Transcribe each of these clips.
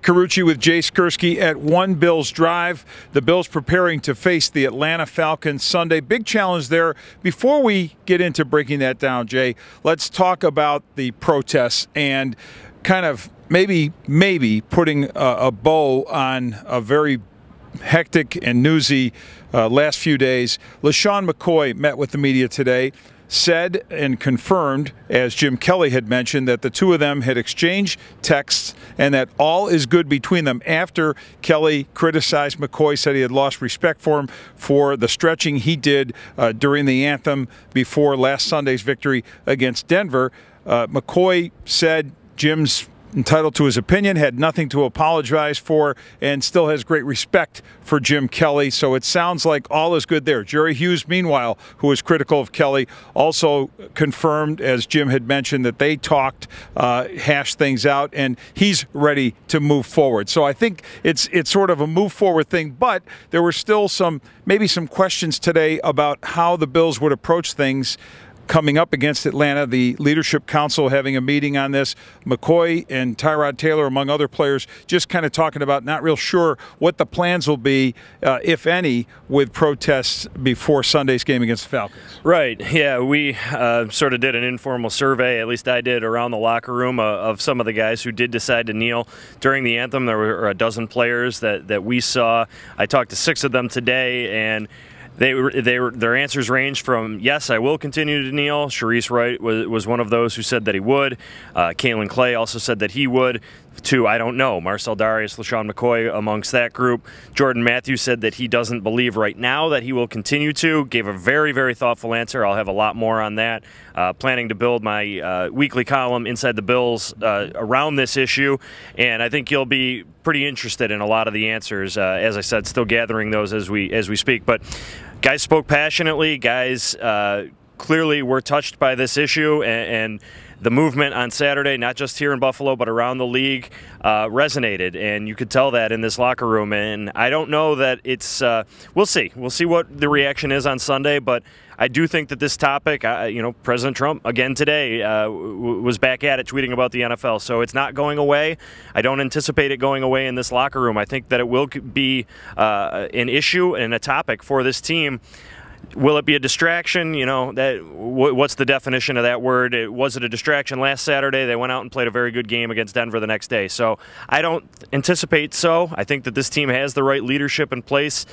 Carucci with Jay Skurski at One Bills Drive. The Bills preparing to face the Atlanta Falcons Sunday. Big challenge there. Before we get into breaking that down, Jay, let's talk about the protests and kind of maybe putting a bow on a very hectic and newsy last few days. LeSean McCoy met with the media today, said and confirmed, as Jim Kelly had mentioned, that the two of them had exchanged texts and that all is good between them after Kelly criticized McCoy, said he had lost respect for him for the stretching he did during the anthem before last Sunday's victory against Denver. McCoy said Jim's entitled to his opinion, had nothing to apologize for, and still has great respect for Jim Kelly. So it sounds like all is good there. Jerry Hughes, meanwhile, who was critical of Kelly, also confirmed, as Jim had mentioned, that they talked, hashed things out, and he's ready to move forward. So I think it's sort of a move forward thing, but there were still maybe some questions today about how the Bills would approach things coming up against Atlanta. The Leadership Council having a meeting on this. McCoy and Tyrod Taylor, among other players, just kind of talking about not real sure what the plans will be, if any, with protests before Sunday's game against the Falcons. Right. Yeah, we sort of did an informal survey, at least I did, around the locker room of some of the guys who did decide to kneel during the anthem. There were a dozen players that we saw. I talked to 6 of them today, and their answers ranged from, yes, I will continue to kneel. Sharice Wright was one of those who said that he would. Kalen Clay also said that he would. To, I don't know, Marcel Darius, LeSean McCoy amongst that group. Jordan Matthews said that he doesn't believe right now that he will continue to. Gave a very, very thoughtful answer. I'll have a lot more on that. Planning to build my weekly column Inside the Bills around this issue, and I think you'll be pretty interested in a lot of the answers. As I said, still gathering those as we speak. But guys spoke passionately. Guys clearly were touched by this issue, and the movement on Saturday, not just here in Buffalo, but around the league, resonated, and you could tell that in this locker room. And I don't know that it's we'll see what the reaction is on Sunday, but I do think that this topic, President Trump, again today, was back at it, tweeting about the NFL. So it's not going away. I don't anticipate it going away in this locker room. I think that it will be an issue and a topic for this team. Will it be a distraction? What's the definition of that word? Was it a distraction last Saturday? They went out and played a very good game against Denver the next day. So I don't anticipate so. I think that this team has the right leadership in place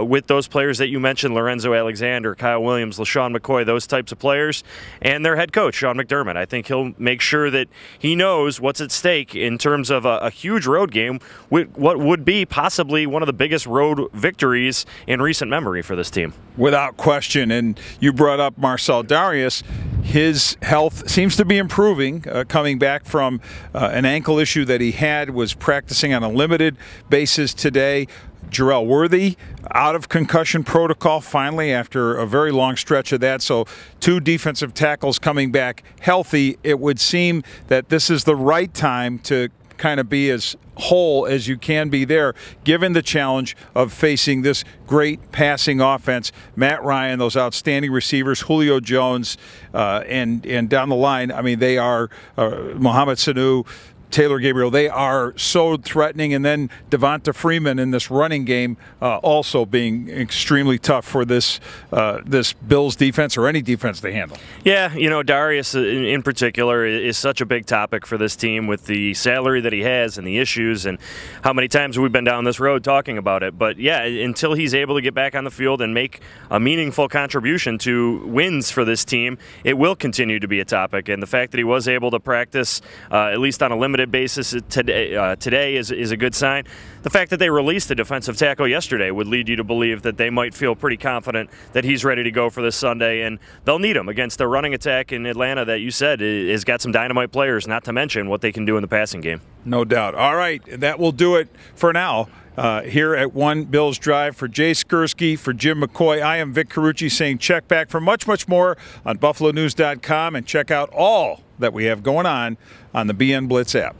with those players that you mentioned, Lorenzo Alexander, Kyle Williams, LeSean McCoy, those types of players, and their head coach, Sean McDermott. I think he'll make sure that he knows what's at stake in terms of a huge road game with what would be possibly one of the biggest road victories in recent memory for this team. Without question. And you brought up Marcel Darius. His health seems to be improving, coming back from an ankle issue that he had, was practicing on a limited basis today. Jarrell Worthy out of concussion protocol finally after a very long stretch of that. So 2 defensive tackles coming back healthy. It would seem that this is the right time to kind of be as whole as you can be there, given the challenge of facing this great passing offense. Matt Ryan, those outstanding receivers, Julio Jones, and down the line, I mean, they are Mohamed Sanu, Taylor Gabriel, they are so threatening. And then Devonta Freeman in this running game also being extremely tough for this Bills defense, or any defense they handle. Yeah, Darius in particular is such a big topic for this team with the salary that he has and the issues and how many times we've been down this road talking about it. But yeah, until he's able to get back on the field and make a meaningful contribution to wins for this team, it will continue to be a topic. And the fact that he was able to practice, at least on a limited basis today is a good sign. The fact that they released a defensive tackle yesterday would lead you to believe that they might feel pretty confident that he's ready to go for this Sunday, and they'll need him against a running attack in Atlanta that you said has got some dynamite players, not to mention what they can do in the passing game. No doubt. All right, that will do it for now. Here at One Bills Drive, for Jay Skurski, for Jim McCoy, I am Vic Carucci saying check back for much, much more on BuffaloNews.com, and check out all that we have going on the BN Blitz app.